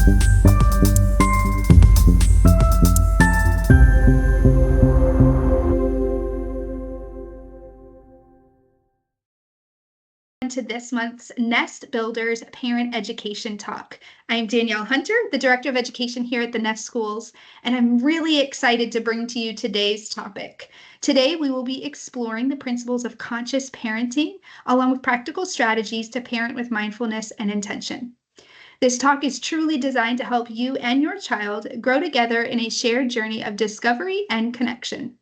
To this month's Nest Builders Parent Education Talk. I am Danielle Hunter, the Director of Education here at the Nest Schools, and I'm really excited to bring to you today's topic. Today, we will be exploring the principles of conscious parenting, along with practical strategies to parent with mindfulness and intention. This talk is truly designed to help you and your child grow together in a shared journey of discovery and connection.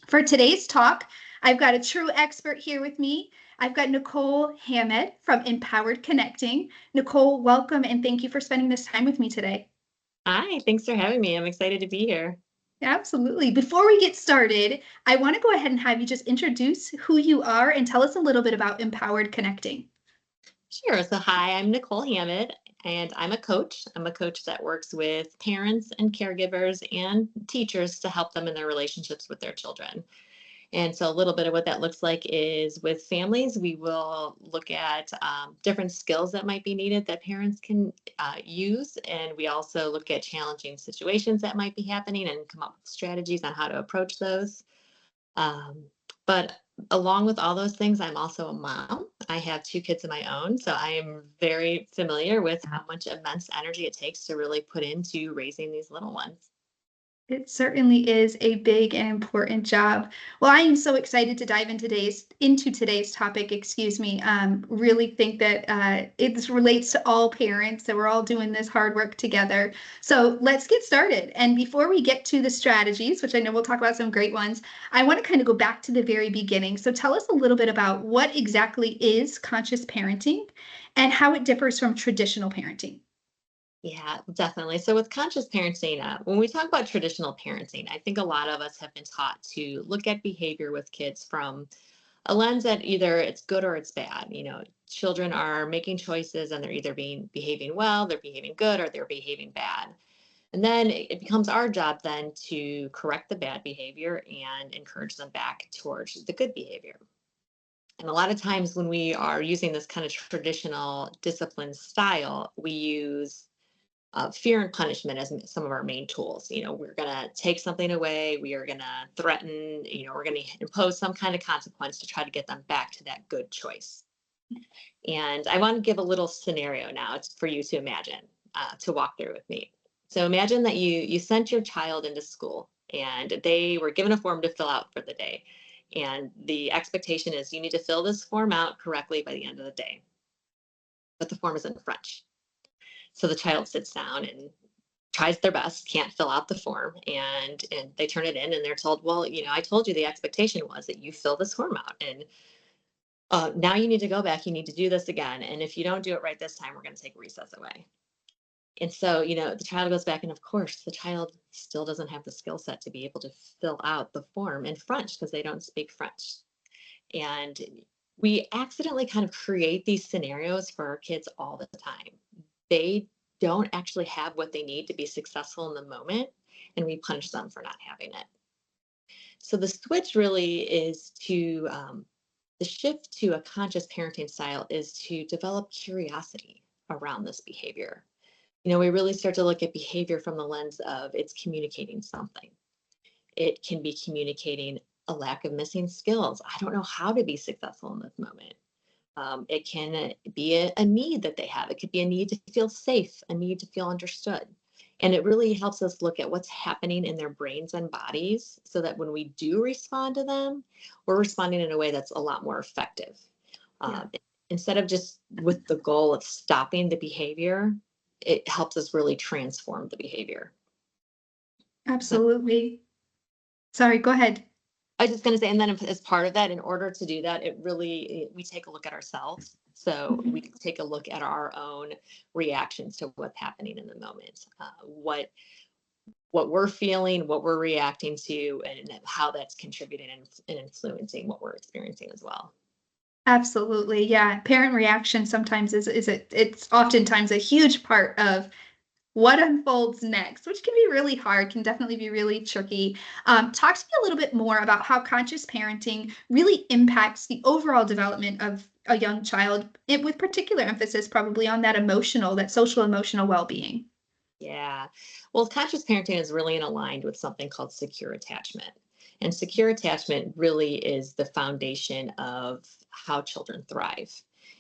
For today's talk, I've got a true expert here with me. I've got Nicole Hammed from Empowered Connecting. Nicole, welcome and thank you for spending this time with me today. Hi, thanks for having me. I'm excited to be here. Absolutely. Before we get started, I want to go ahead and have you just introduce who you are and tell us a little bit about Empowered Connecting. Sure. So, hi, I'm Nicole Hammed, and I'm a coach. I'm a coach that works with parents and caregivers and teachers to help them in their relationships with their children. And so, a little bit of what that looks like is with families, we will look at different skills that might be needed that parents can use. And we also look at challenging situations that might be happening and come up with strategies on how to approach those. Um, but along with all those things, I'm also a mom. I have two kids of my own. So I am very familiar with how much immense energy it takes to really put into raising these little ones. It certainly is a big and important job. Well, I am so excited to dive into today's topic. Excuse me. Really think that it relates to all parents, that we're all doing this hard work together. So let's get started. And before we get to the strategies, which I know we'll talk about some great ones, I want to kind of go back to the very beginning. So tell us a little bit about what exactly is conscious parenting and how it differs from traditional parenting. Yeah, definitely. So with conscious parenting, when we talk about traditional parenting, I think a lot of us have been taught to look at behavior with kids from a lens that either it's good or it's bad. Children are making choices and they're either behaving well, they're behaving good, or they're behaving bad. And then it becomes our job then to correct the bad behavior and encourage them back towards the good behavior. And a lot of times when we are using this kind of traditional discipline style, we use fear and punishment as some of our main tools. We're going to take something away, we are going to threaten, we're going to impose some kind of consequence to try to get them back to that good choice. And I want to give a little scenario now for you to imagine, to walk through with me. So imagine that you sent your child into school and they were given a form to fill out for the day. And the expectation is you need to fill this form out correctly by the end of the day. But the form is in French. So the child sits down and tries their best, can't fill out the form, and they turn it in and they're told, well, I told you the expectation was that you fill this form out. And now you need to go back, you need to do this again. And if you don't do it right this time, we're going to take recess away. And so, the child goes back, and of course, the child still doesn't have the skill set to be able to fill out the form in French because they don't speak French. And we accidentally kind of create these scenarios for our kids all the time. They don't actually have what they need to be successful in the moment, and we punish them for not having it. So the switch really is the shift to a conscious parenting style is to develop curiosity around this behavior. We really start to look at behavior from the lens of it's communicating something. It can be communicating a lack of missing skills. I don't know how to be successful in this moment. It can be a need that they have. It could be a need to feel safe, a need to feel understood. And it really helps us look at what's happening in their brains and bodies so that when we do respond to them, we're responding in a way that's a lot more effective. Yeah. Instead of just with the goal of stopping the behavior, it helps us really transform the behavior. Absolutely. Sorry, go ahead. I was just going to say, and then as part of that, in order to do that, we take a look at ourselves. So we take a look at our own reactions to what's happening in the moment, what we're feeling, what we're reacting to, and how that's contributing and influencing what we're experiencing as well. Absolutely. Yeah. Parent reaction sometimes it's oftentimes a huge part of what unfolds next, which can be really hard, can definitely be really tricky. Talk to me a little bit more about how conscious parenting really impacts the overall development of a young child, with particular emphasis probably on that social emotional well-being. Yeah. Well, conscious parenting is really aligned with something called secure attachment. And secure attachment really is the foundation of how children thrive.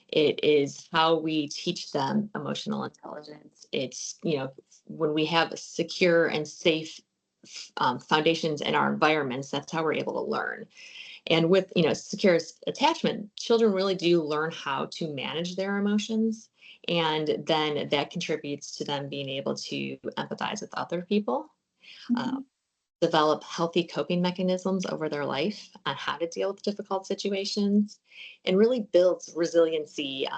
It is how we teach them emotional intelligence. It's, when we have secure and safe foundations in our environments, that's how we're able to learn. And with, secure attachment, children really do learn how to manage their emotions. And then that contributes to them being able to empathize with other people, uh, Mhm. develop healthy coping mechanisms over their life on how to deal with difficult situations, and really builds resiliency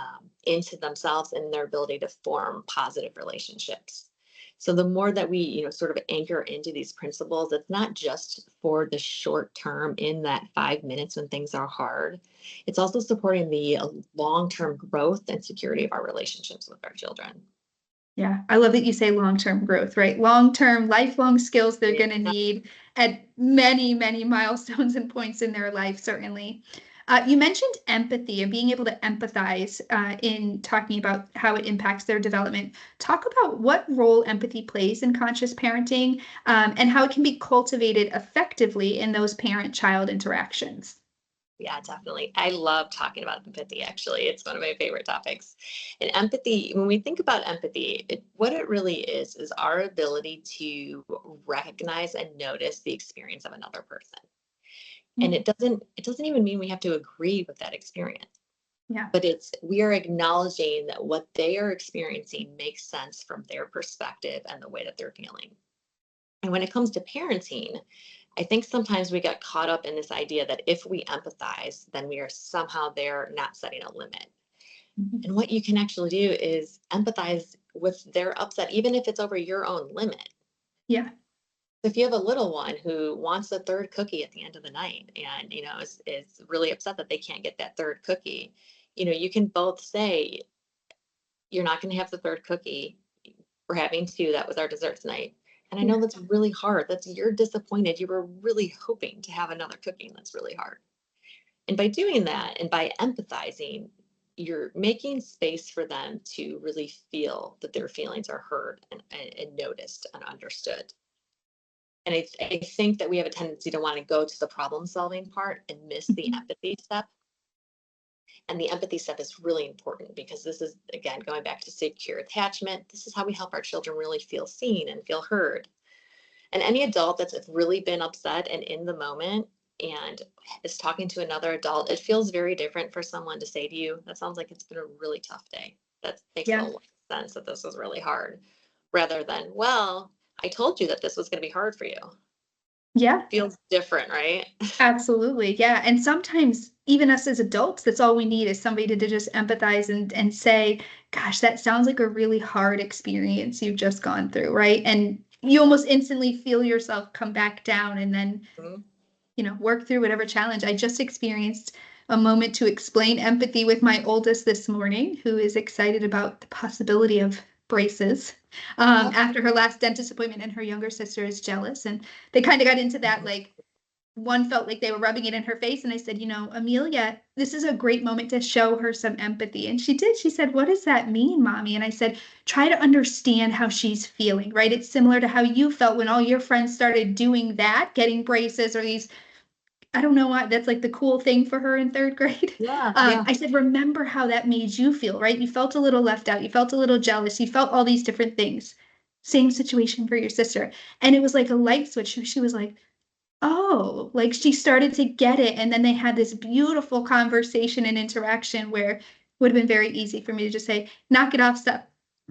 into themselves and their ability to form positive relationships. So the more that we, sort of anchor into these principles, it's not just for the short term in that 5 minutes when things are hard. It's also supporting the long-term growth and security of our relationships with our children. Yeah, I love that you say long-term growth, right? Long-term, lifelong skills they're Yeah. going to need at many, many milestones and points in their life, certainly. You mentioned empathy and being able to empathize in talking about how it impacts their development. Talk about what role empathy plays in conscious parenting and how it can be cultivated effectively in those parent-child interactions. Yeah, definitely. I love talking about empathy, actually. It's one of my favorite topics. And empathy, when we think about empathy, what it really is our ability to recognize and notice the experience of another person. And Mm. it doesn't even mean we have to agree with that experience, Yeah. but it's we are acknowledging that what they are experiencing makes sense from their perspective and the way that they're feeling. And when it comes to parenting, I think sometimes we get caught up in this idea that if we empathize, then we are somehow there not setting a limit. Mhm. And what you can actually do is empathize with their upset, even if it's over your own limit. Yeah. If you have a little one who wants a third cookie at the end of the night and, is really upset that they can't get that third cookie, you can both say, you're not going to have the third cookie. We're having two. That was our dessert tonight. And I know Yeah. that's really hard. You're disappointed. You were really hoping to have another cookie, and that's really hard. And by doing that and by empathizing, you're making space for them to really feel that their feelings are heard and noticed and understood. And I think that we have a tendency to want to go to the problem solving part and miss the Mhm. empathy step. And the empathy step is really important because this is, again, going back to secure attachment. This is how we help our children really feel seen and feel heard. And any adult that's really been upset and in the moment and is talking to another adult, it feels very different for someone to say to you, that sounds like it's been a really tough day. That makes a Yeah. lot of sense that this was really hard, rather than, well, I told you that this was going to be hard for you. Yeah. Feels different, right? Absolutely. Yeah. And sometimes even us as adults, that's all we need is somebody to just empathize and say, gosh, that sounds like a really hard experience you've just gone through, right? And you almost instantly feel yourself come back down and then, Mhm. work through whatever challenge. I just experienced a moment to explain empathy with my oldest this morning, who is excited about the possibility of braces after her last dentist appointment, and her younger sister is jealous. And they kind of got into that like, one felt like they were rubbing it in her face. And I said, Amelia, this is a great moment to show her some empathy. And she did. She said, what does that mean, mommy? And I said, try to understand how she's feeling, right? It's similar to how you felt when all your friends started doing that, getting braces or these, I don't know why, that's like the cool thing for her in third grade. Yeah, yeah. I said, remember how that made you feel, right? You felt a little left out. You felt a little jealous. You felt all these different things. Same situation for your sister. And it was like a light switch. She was like, oh, like she started to get it. And then they had this beautiful conversation and interaction where it would have been very easy for me to just say, knock it off,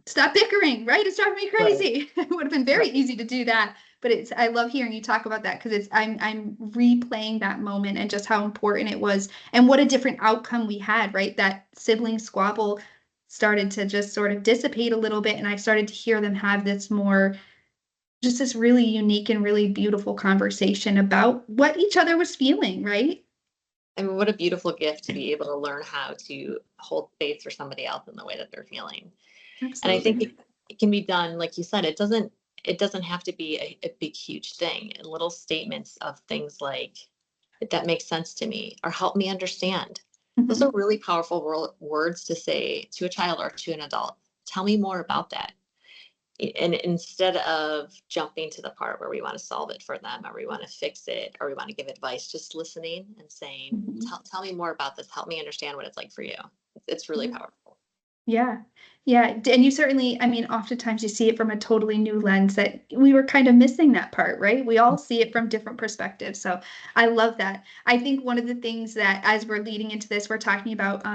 stop bickering, right? It's driving me Right, crazy. It would have been very right. easy to do that. But I love hearing you talk about that because I'm replaying that moment and just how important it was and what a different outcome we had, right? That sibling squabble started to just sort of dissipate a little bit. And I started to hear them have this more just this really unique and really beautiful conversation about what each other was feeling, right? I mean, what a beautiful gift to be able to learn how to hold space for somebody else in the way that they're feeling. And I think Absolutely. it can be done, like you said, it doesn't have to be a big, huge thing. Little statements of things like, that makes sense to me, or help me understand. Those are Mhm. really powerful words to say to a child or to an adult. Tell me more about that. And instead of jumping to the part where we want to solve it for them, or we want to fix it, or we want to give advice, just listening and saying, Mhm. tell me more about this. Help me understand what it's like for you. It's really Yeah. powerful. Yeah. Yeah. And you certainly, I mean, oftentimes you see it from a totally new lens that we were kind of missing that part, right? We all see it from different perspectives. So I love that. I think one of the things that as we're leading into this, we're talking about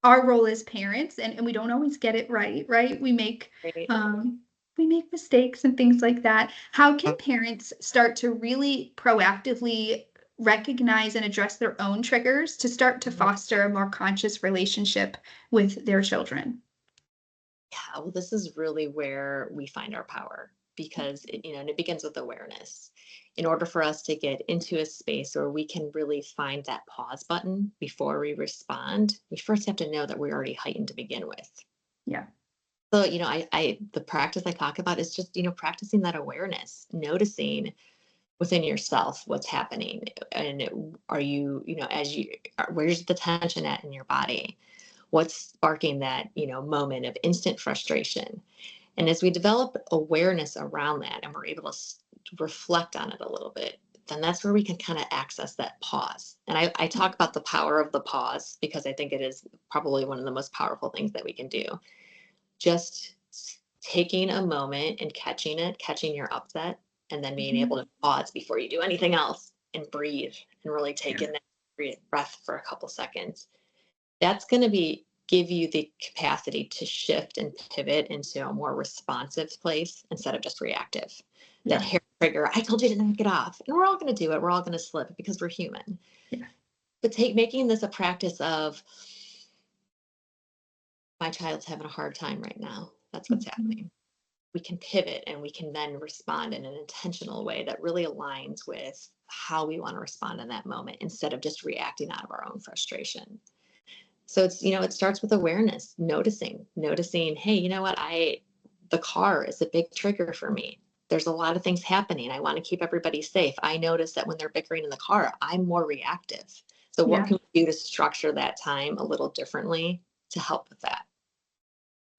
our role as parents and we don't always get it right, right? Right. Um we make mistakes and things like that. How can parents start to really proactively recognize and address their own triggers to start to foster a more conscious relationship with their children? Yeah, well, this is really where we find our power because and it begins with awareness. In order for us to get into a space where we can really find that pause button before we respond, we first have to know that we're already heightened to begin with. Yeah. So, the practice I talk about is just, practicing that awareness, noticing within yourself what's happening. And are you, where's the tension at in your body? What's sparking that, moment of instant frustration? And as we develop awareness around that and we're able to reflect on it a little bit, then that's where we can kind of access that pause. And I talk about the power of the pause because I think it is probably one of the most powerful things that we can do. Just taking a moment and catching it, catching your upset, and then being able Mhm. to pause before you do anything else and breathe and really take Yeah. in that breath for a couple seconds. That's going to be give you the capacity to shift and pivot into a more responsive place instead of just reactive. That Yeah. hair trigger, I told you to knock it off. And we're all going to do it. We're all going to slip because we're human. Yeah. But making this a practice of my child's having a hard time right now. That's what's Mhm. happening. We can pivot and we can then respond in an intentional way that really aligns with how we want to respond in that moment instead of just reacting out of our own frustration. So it starts with awareness, noticing, hey, you know what? The car is a big trigger for me. There's a lot of things happening. I want to keep everybody safe. I notice that when they're bickering in the car, I'm more reactive. So what Yeah. can we do to structure that time a little differently to help with that?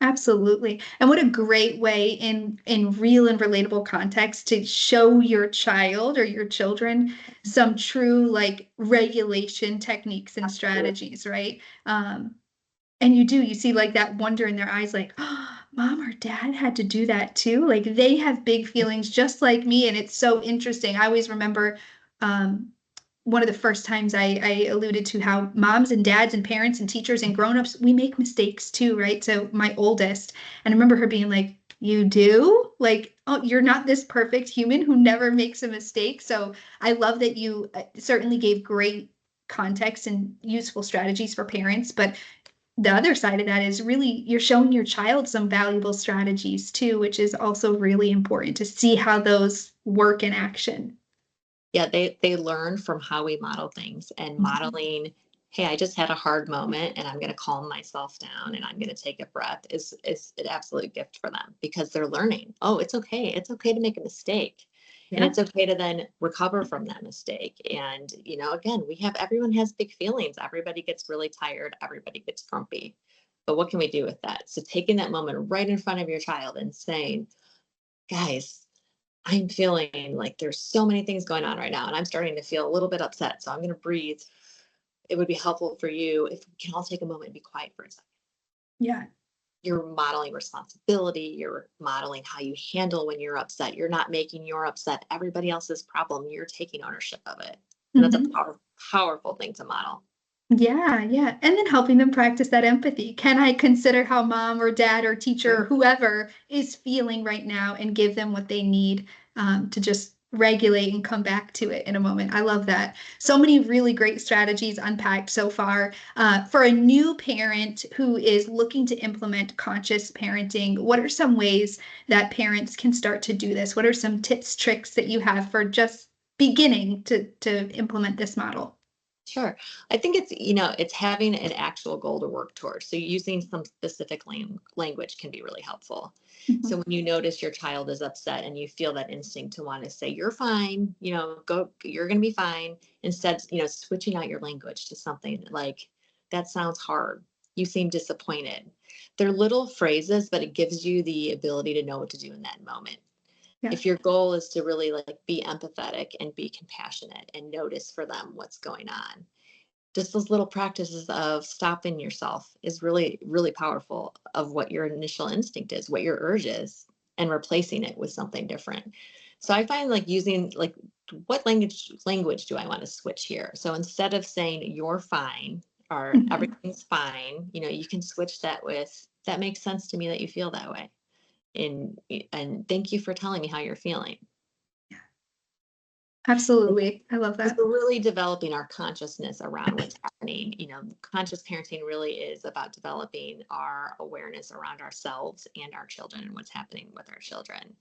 Absolutely. And what a great way in real and relatable context to show your child or your children some true like regulation techniques and Absolutely. strategies, right? And you see like that wonder in their eyes, like, oh, mom or dad had to do that too. Like they have big feelings just like me. And it's so interesting. I always remember um, one of the first times I alluded to how moms and dads and parents and teachers and grown-ups, we make mistakes too, right? So my oldest, and I remember her being like, you do? Like, oh, you're not this perfect human who never makes a mistake. So I love that you certainly gave great context and useful strategies for parents, but the other side of that is really you're showing your child some valuable strategies too, which is also really important to see how those work in action. Yeah, they learn from how we model things and Mhm. modeling, hey, I just had a hard moment and I'm going to calm myself down and I'm going to take a breath is an absolute gift for them because they're learning. Oh, it's okay. It's okay to make a mistake. And Yeah. it's okay to then recover from that mistake. And, again, everyone has big feelings. Everybody gets really tired. Everybody gets grumpy. But what can we do with that? So taking that moment right in front of your child and saying, guys, I'm feeling like there's so many things going on right now, and I'm starting to feel a little bit upset. So I'm going to breathe. It would be helpful for you if we can all take a moment and be quiet for a second. Yeah. You're modeling responsibility. You're modeling how you handle when you're upset. You're not making your upset everybody else's problem. You're taking ownership of it. And that's a Mhm. powerful thing to model. Yeah, yeah. And then helping them practice that empathy. Can I consider how mom or dad or teacher or Right. whoever is feeling right now and give them what they need to just regulate and come back to it in a moment? I love that. So many really great strategies unpacked so far. For a new parent who is looking to implement conscious parenting, what are some ways that parents can start to do this? What are some tips, tricks that you have for just beginning to implement this model? Sure. I think it's having an actual goal to work towards. So using some specific language can be really helpful. So Mhm. when you notice your child is upset and you feel that instinct to want to say, you're fine, you're going to be fine. Instead, switching out your language to something like, that sounds hard. You seem disappointed. They're little phrases, but it gives you the ability to know what to do in that moment. Yeah. If your goal is to really like be empathetic and be compassionate and notice for them what's going on, just those little practices of stopping yourself is really, really powerful of what your initial instinct is, what your urge is, and replacing it with something different. So I find like using like what language do I want to switch here? So instead of saying you're fine or Mhm. everything's fine, you can switch that with that makes sense to me that you feel that way. And thank you for telling me how you're feeling. Absolutely. I love Because that. we're really developing our consciousness around what's happening. Conscious parenting really is about developing our awareness around ourselves and our children and what's happening with our children.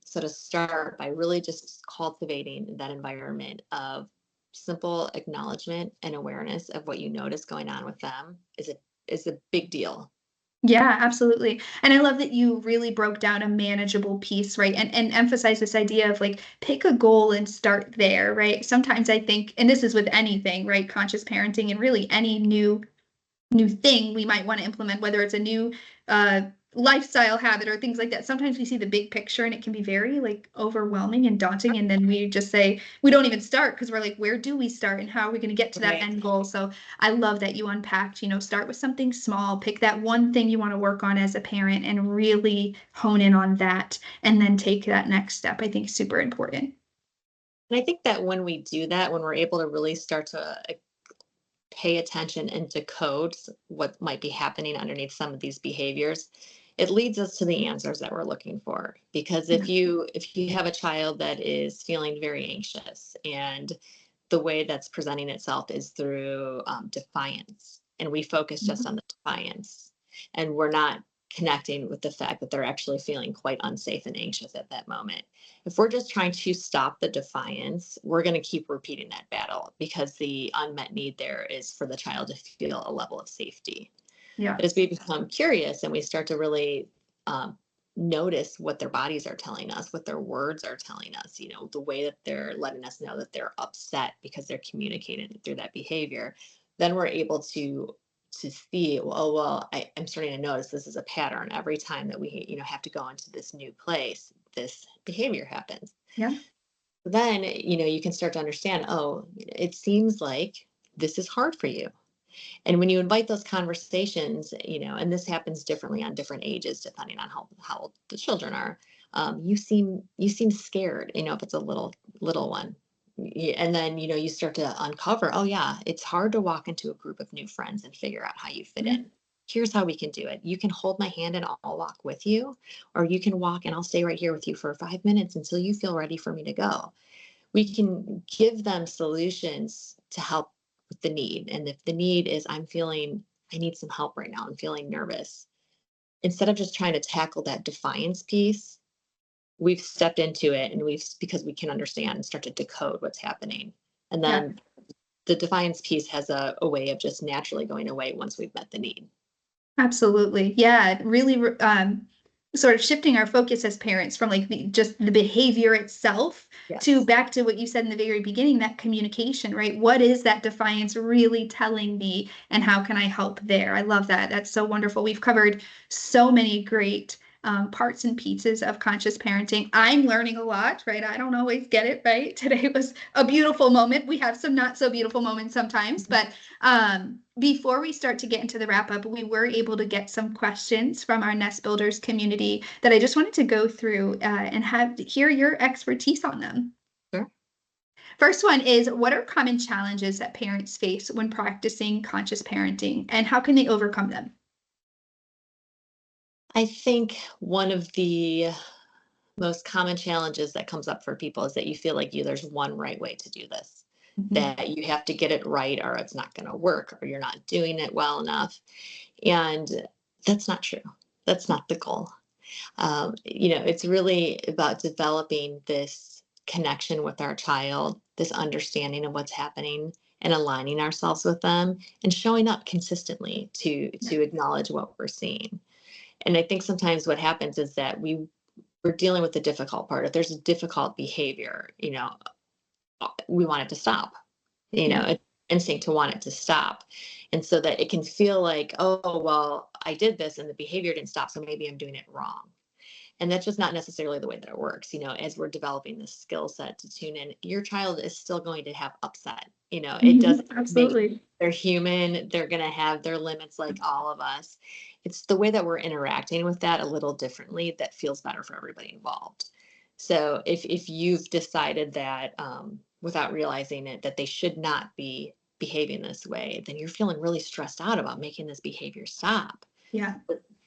So to start by really just cultivating that environment of simple acknowledgement and awareness of what you notice going on with them is a big deal. Yeah, absolutely. And I love that you really broke down a manageable piece, right? And emphasize this idea of like pick a goal and start there, right? Sometimes I think, and this is with anything, right? Conscious parenting and really any new thing we might want to implement, whether it's a new uh, lifestyle habit or things like that. Sometimes we see the big picture and it can be very like overwhelming and daunting. And then we just say, we don't even start because we're like, where do we start and how are we going to get to that Right. end goal? So I love that you unpacked, start with something small, pick that one thing you want to work on as a parent and really hone in on that and then take that next step. I think super important. And I think that when we do that, when we're able to really start to pay attention and decode what might be happening underneath some of these behaviors, it leads us to the answers that we're looking for. Because Yeah. if you have a child that is feeling very anxious and the way that's presenting itself is through defiance, and we focus just Mhm. on the defiance, and we're not connecting with the fact that they're actually feeling quite unsafe and anxious at that moment. If we're just trying to stop the defiance, we're going to keep repeating that battle because the unmet need there is for the child to feel a level of safety. Yeah. But as we become curious and we start to really um, notice what their bodies are telling us, what their words are telling us, the way that they're letting us know that they're upset because they're communicating through that behavior, then we're able to see, I'm starting to notice this is a pattern. Every time that we, have to go into this new place, this behavior happens. Yeah. Then, you can start to understand, oh, it seems like this is hard for you. And when you invite those conversations, and this happens differently on different ages depending on how old the children are. You seem scared, if it's a little one. And then you start to uncover, oh yeah, it's hard to walk into a group of new friends and figure out how you fit Yeah. in. Here's how we can do it. You can hold my hand and I'll walk with you, or you can walk and I'll stay right here with you for 5 minutes until you feel ready for me to go. We can give them solutions to help with the need. And if the need is, I need some help right now, I'm feeling nervous. Instead of just trying to tackle that defiance piece, we've stepped into it and because we can understand and start to decode what's happening. And Yeah. then the defiance piece has a way of just naturally going away once we've met the need. Absolutely. Yeah, really sort of shifting our focus as parents from like just the behavior itself to Yes. back to what you said in the very beginning, that communication, right? What is that defiance really telling me and how can I help there? I love that. That's so wonderful. We've covered so many great parts and pieces of conscious parenting. I'm learning a lot, right? I don't always get it right. Today was a beautiful moment. We have some not so beautiful moments sometimes, but before we start to get into the wrap up, we were able to get some questions from our Nest Builders community that I just wanted to go through and hear your expertise on them. Sure. First one is, what are common challenges that parents face when practicing conscious parenting, and how can they overcome them? I think one of the most common challenges that comes up for people is that you feel like there's one right way to do this, Mhm. that you have to get it right or it's not going to work or you're not doing it well enough. And that's not true. That's not the goal. It's really about developing this connection with our child, this understanding of what's happening and aligning ourselves with them and showing up consistently to Yeah. to acknowledge what we're seeing. And I think sometimes what happens is that we're dealing with the difficult part. If there's a difficult behavior, we want it to stop. You Yeah. know, instinct to want it to stop. And so that it can feel like, oh, well, I did this and the behavior didn't stop, so maybe I'm doing it wrong. And that's just not necessarily the way that it works. As we're developing this skill set to tune in, your child is still going to have upset. It Mhm, doesn't make, absolutely. they're human. They're going to have their limits like all of us. It's the way that we're interacting with that a little differently that feels better for everybody involved. So if you've decided that without realizing it, that they should not be behaving this way, then you're feeling really stressed out about making this behavior stop. Yeah.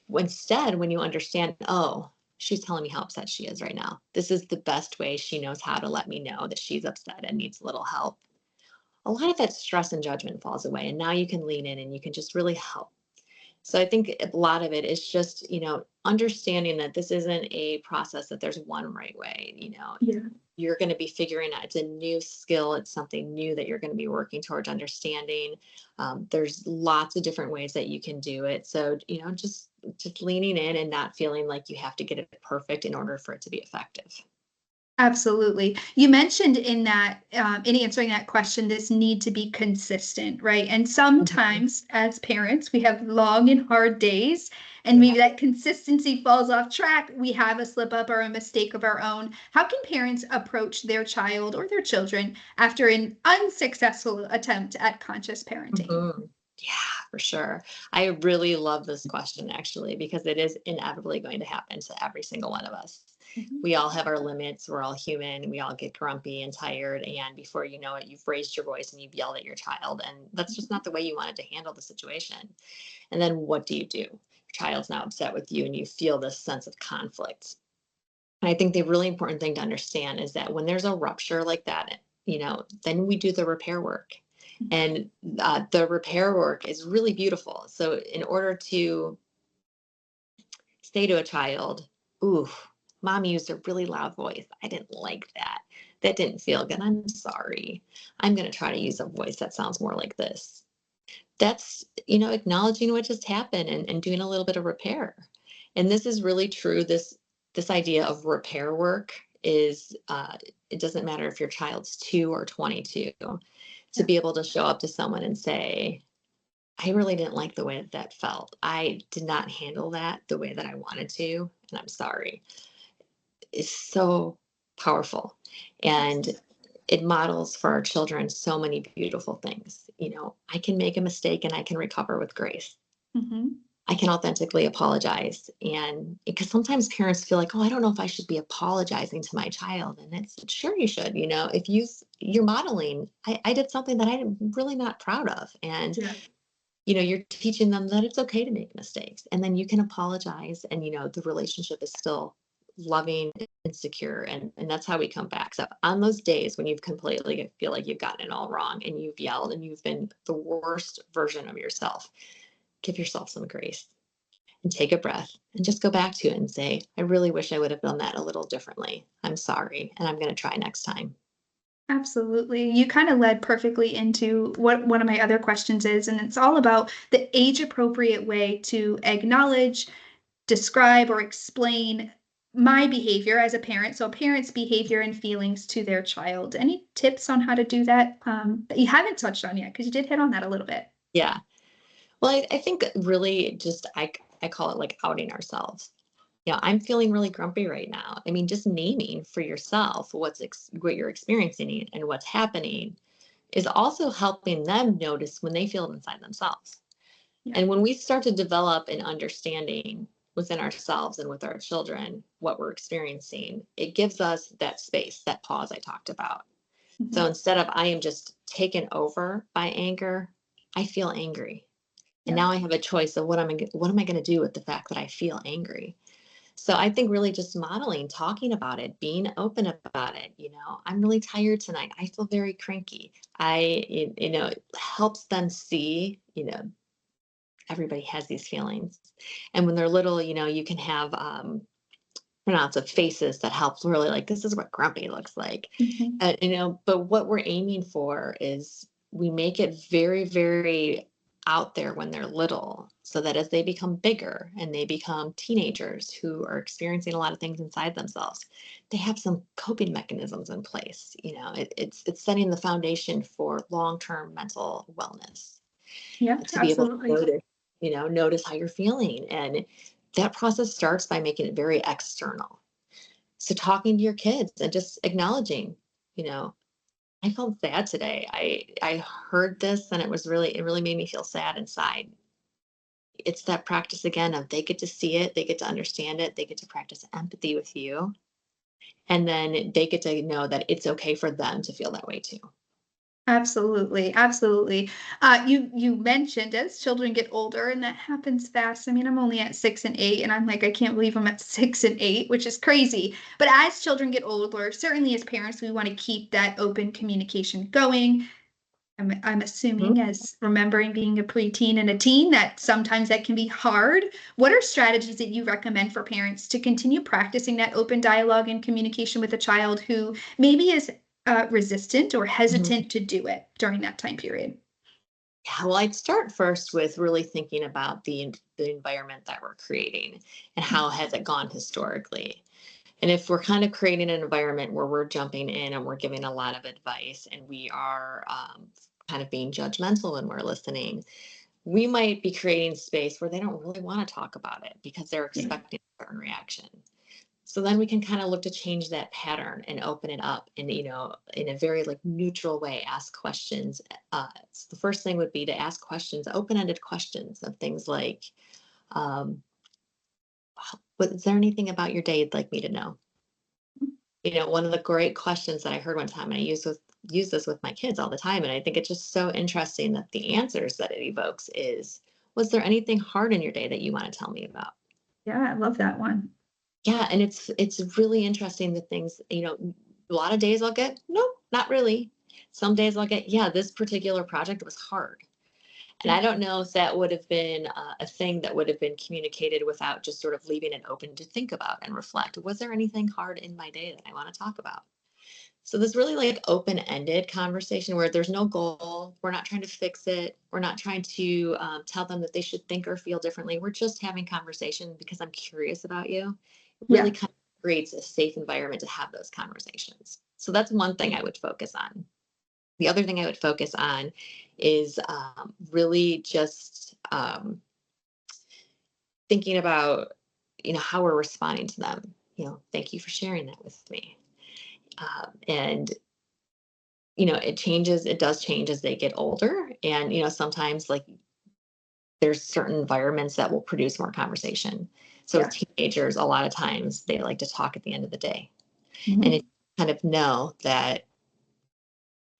Instead, when you understand, oh, she's telling me how upset she is right now. This is the best way she knows how to let me know that she's upset and needs a little help. A lot of that stress and judgment falls away. And now you can lean in and you can just really help. So I think a lot of it is just, understanding that this isn't a process that there's one right way. Yeah. You're going to be figuring out, it's a new skill. It's something new that you're going to be working towards understanding. There's lots of different ways that you can do it. So, just leaning in and not feeling like you have to get it perfect in order for it to be effective. Absolutely. You mentioned in that, in answering that question, this need to be consistent, right? And Mhm. sometimes as parents, we have long and hard days, and Yeah. maybe that consistency falls off track. We have a slip up or a mistake of our own. How can parents approach their child or their children after an unsuccessful attempt at conscious parenting? Mhm. Yeah, for sure. I really love this question actually, because it is inevitably going to happen to every single one of us. Mhm. We all have our limits. We're all human. We all get grumpy and tired. And before you know it, you've raised your voice and you've yelled at your child. And that's just not the way you wanted to handle the situation. And then what do? Your child's now upset with you and you feel this sense of conflict. And I think the really important thing to understand is that when there's a rupture like that, then we do the repair work. And the repair work is really beautiful. So, in order to say to a child, ooh, mom used a really loud voice. I didn't like that. That didn't feel good. I'm sorry. I'm going to try to use a voice that sounds more like this. That's, acknowledging what just happened and doing a little bit of repair. And this is really true. This idea of repair work is it doesn't matter if your child's 2 or 22, to Yeah. be able to show up to someone and say, I really didn't like the way that that felt. I did not handle that the way that I wanted to, and I'm sorry. It's so powerful. And Yes. it models for our children so many beautiful things. I can make a mistake and I can recover with grace. Mhm. I can authentically apologize. And because sometimes parents feel like, oh, I don't know if I should be apologizing to my child. And it's sure you should, if you're modeling, I did something that I'm really not proud of. And Yeah. you're teaching them that it's okay to make mistakes and then you can apologize and the relationship is still loving and secure, and that's how we come back. So on those days when you've completely feel like you've gotten it all wrong and you've yelled and you've been the worst version of yourself, give yourself some grace and take a breath and just go back to it and say, I really wish I would have done that a little differently. I'm sorry and I'm going to try next time. Absolutely. You kind of led perfectly into what one of my other questions is, and it's all about the age appropriate way to acknowledge, describe, or explain my behavior as a parent. So, a parent's behavior and feelings to their child. Any tips on how to do that that you haven't touched on yet? Because you did hit on that a little bit. Yeah. Well, I think really just I call it like outing ourselves. I'm feeling really grumpy right now. I mean, just naming for yourself what you're experiencing and what's happening is also helping them notice when they feel it inside themselves. Yeah. And when we start to develop an understanding within ourselves and with our children what we're experiencing, it gives us that space, that pause I talked about. So Mhm. instead of I am just taken over by anger, I feel angry. And Yeah. now I have a choice of what am I going to do with the fact that I feel angry. So I think really just modeling, talking about it, being open about it. I'm really tired tonight. I feel very cranky. It helps them see, everybody has these feelings. And when they're little, you can have pronouns of faces that help really like, this is what grumpy looks like. Mhm. But what we're aiming for is we make it very, very out there when they're little so that as they become bigger and they become teenagers who are experiencing a lot of things inside themselves, they have some coping mechanisms in place. It's setting the foundation for long-term mental wellness, Yeah, to be able to absolutely. notice how you're feeling. And that process starts by making it very external. So talking to your kids and just acknowledging, you know, I felt sad today. I heard this and it really made me feel sad inside. It's that practice again of they get to see it, they get to understand it, they get to practice empathy with you, and then they get to know that it's okay for them to feel that way too. Absolutely, absolutely. You mentioned as children get older, and that happens fast. I mean, I'm only at 6 and 8, and I'm like, I can't believe I'm at 6 and 8, which is crazy. But as children get older, certainly as parents, we want to keep that open communication going. I'm Mhm. assuming, as remembering being a preteen and a teen, that sometimes that can be hard. What are strategies that you recommend for parents to continue practicing that open dialogue and communication with a child who maybe is resistant or Mhm. hesitant to do it during that time period? Yeah, well, I'd start first with really thinking about the environment that we're creating and how has it gone historically. And if we're kind of creating an environment where we're jumping in and we're giving a lot of advice and we are kind of being judgmental when we're listening, we might be creating space where they don't really want to talk about it because they're Yeah. expecting a certain reaction. So then we can kind of look to change that pattern and open it up and, in a very like neutral way, ask questions. So the first thing would be to ask questions, open-ended questions of things like, um, is there anything about your day you'd like me to know? One of the great questions that I heard one time, and use this with my kids all the time, and I think it's just so interesting that the answers that it evokes is, was there anything hard in your day that you want to tell me about? Yeah, I love that one. Yeah, and it's really interesting the things, a lot of days I'll get, nope, not really. Some days I'll get, yeah, this particular project was hard. And Yeah. I don't know if that would have been a thing that would have been communicated without just sort of leaving it open to think about and reflect. Was there anything hard in my day that I want to talk about? So this really like open-ended conversation where there's no goal. We're not trying to fix it. We're not trying to tell them that they should think or feel differently. We're just having conversation because I'm curious about you. It really Yeah. kind of creates a safe environment to have those conversations. So that's one thing I would focus on. The other thing I would focus on is really just thinking about, how we're responding to them. Thank you for sharing that with me. And it does change as they get older. And, sometimes like there's certain environments that will produce more conversation. So with Yeah. teenagers, a lot of times they like to talk at the end of the day. And if Mhm. you kind of know that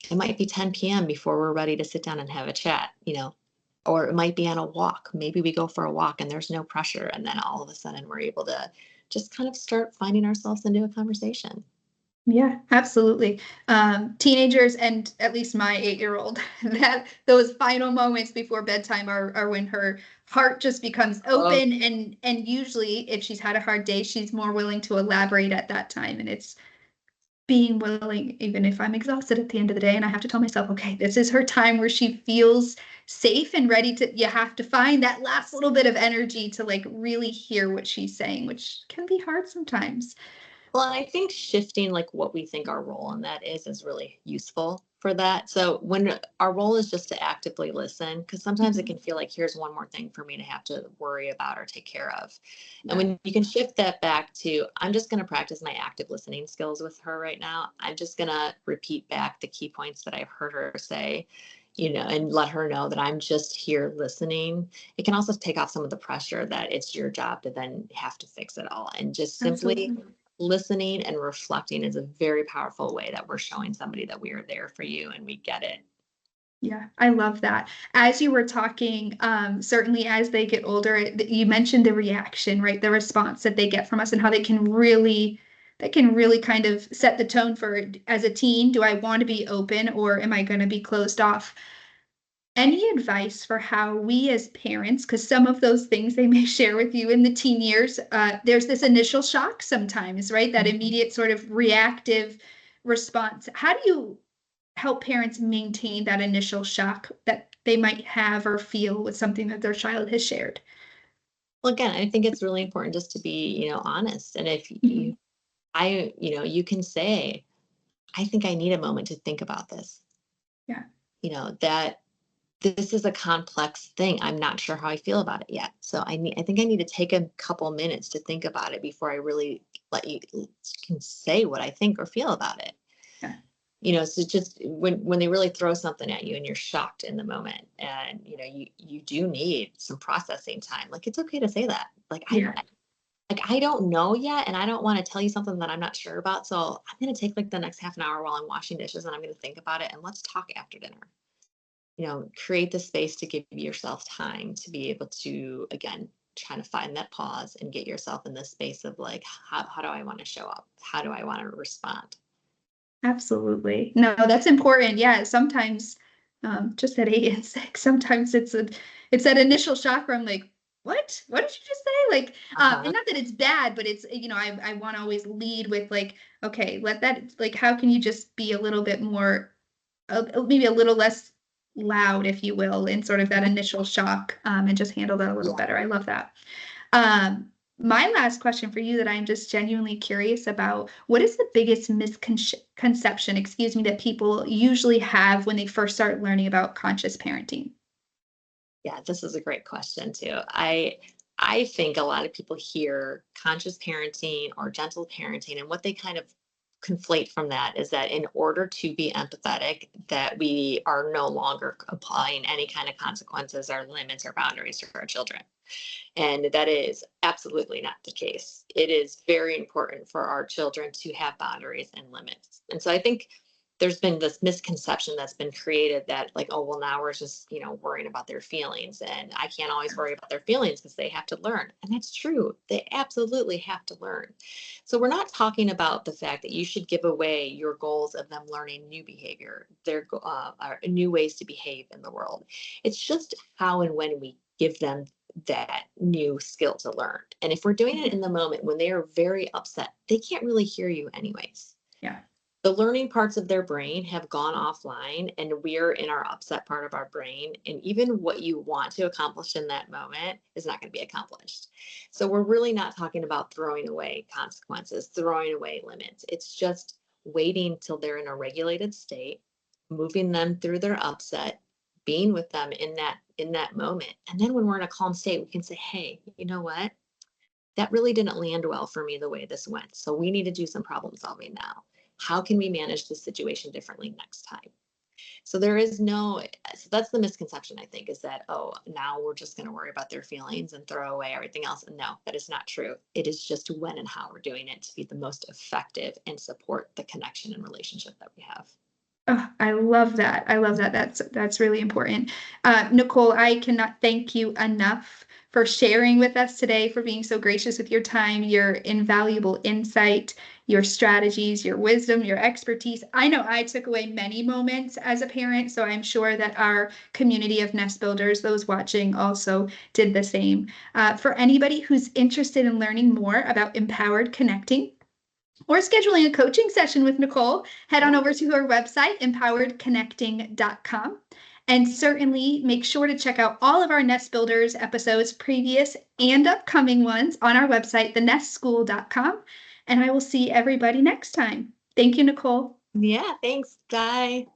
it might be 10 p.m. before we're ready to sit down and have a chat, or it might be on a walk. Maybe we go for a walk and there's no pressure. And then all of a sudden we're able to just kind of start finding ourselves into a conversation. Yeah, absolutely. Teenagers and at least my 8-year-old, that those final moments before bedtime are when her heart just becomes Oh, open, and usually if she's had a hard day, she's more willing to elaborate at that time. And it's being willing, even if I'm exhausted at the end of the day, and I have to tell myself, okay, this is her time where she feels safe and ready to, you have to find that last little bit of energy to like really hear what she's saying, which can be hard sometimes. well, and I think shifting like what we think our role in that is really useful for that. So when our role is just to actively listen, because sometimes it Mhm. can feel like here's one more thing for me to have to worry about or take care of. And Yeah. when you can shift that back to, I'm just going to practice my active listening skills with her right now. I'm just going to repeat back the key points that I've heard her say, and let her know that I'm just here listening. It can also take off some of the pressure that it's your job to then have to fix it all, and just simply Absolutely. listening and reflecting is a very powerful way that we're showing somebody that we are there for you and we get it. Yeah, I love that. As you were talking, certainly as they get older, you mentioned the reaction, right? The response that they get from us and how that can really kind of set the tone for as a teen, do I want to be open or am I going to be closed off? Any advice for how we as parents, because some of those things they may share with you in the teen years, there's this initial shock sometimes, right? That Mhm. immediate sort of reactive response. How do you help parents maintain that initial shock that they might have or feel with something that their child has shared. Well, again, I think it's really important just to be, honest. And if Mhm. you can say, I think I need a moment to think about this, Yeah. that this is a complex thing. I'm not sure how I feel about it yet. So I think I need to take a couple minutes to think about it before I really let you can say what I think or feel about it. Yeah. So just when they really throw something at you and you're shocked in the moment, and you do need some processing time. Like, it's okay to say that. Like, Yeah. I don't know yet, and I don't want to tell you something that I'm not sure about. So I'm going to take like the next half an hour while I'm washing dishes, and I'm going to think about it, and let's talk after dinner. Create the space to give yourself time to be able to, again, try to find that pause and get yourself in this space of like, how do I want to show up? How do I want to respond? Absolutely. No, that's important. Yeah, sometimes just at 8 and 6, sometimes it's that initial shock where I'm like, what? What did you just say? Like, Uh-huh. and not that it's bad, but it's, I want to always lead with like, okay, let that, like, how can you just be a little bit more, maybe a little less loud, if you will, in sort of that initial shock, and just handle that a little Yeah. better. I love that. Um, my last question for you that I'm just genuinely curious about, what is the biggest misconception, excuse me, that people usually have when they first start learning about conscious parenting? Yeah, this is a great question too. I think a lot of people hear conscious parenting or gentle parenting, and what they kind of conflate from that is that in order to be empathetic, that we are no longer applying any kind of consequences or limits or boundaries to our children. And that is absolutely not the case. It is very important for our children to have boundaries and limits. And so I think there's been this misconception that's been created that, like, oh, well, now we're just, worrying about their feelings. And I can't always worry about their feelings because they have to learn. And that's true. They absolutely have to learn. So we're not talking about the fact that you should give away your goals of them learning new behavior, are new ways to behave in the world. It's just how and when we give them that new skill to learn. And if we're doing it in the moment when they are very upset, they can't really hear you anyways. Yeah. The learning parts of their brain have gone offline, and we're in our upset part of our brain. And even what you want to accomplish in that moment is not going to be accomplished. So we're really not talking about throwing away consequences, throwing away limits. It's just waiting till they're in a regulated state, moving them through their upset, being with them in that moment. And then when we're in a calm state, we can say, hey, you know what? That really didn't land well for me the way this went. So we need to do some problem solving now. How can we manage this situation differently next time? So there is no, so that's the misconception, I think, is that, oh, now we're just going to worry about their feelings and throw away everything else. And no, that is not true. It is just when and how we're doing it to be the most effective and support the connection and relationship that we have. Oh, I love that. I love that. That's really important. Nicole, I cannot thank you enough for sharing with us today, for being so gracious with your time, your invaluable insight, your strategies, your wisdom, your expertise. I know I took away many moments as a parent, so I'm sure that our community of nest builders, those watching, also did the same. For anybody who's interested in learning more about empowered connecting, or scheduling a coaching session with Nicole, head on Yeah. over to her website, empoweredconnecting.com. And certainly make sure to check out all of our Nest Builders episodes, previous and upcoming ones, on our website, thenestschool.com. And I will see everybody next time. Thank you, Nicole. Yeah. Thanks. Bye.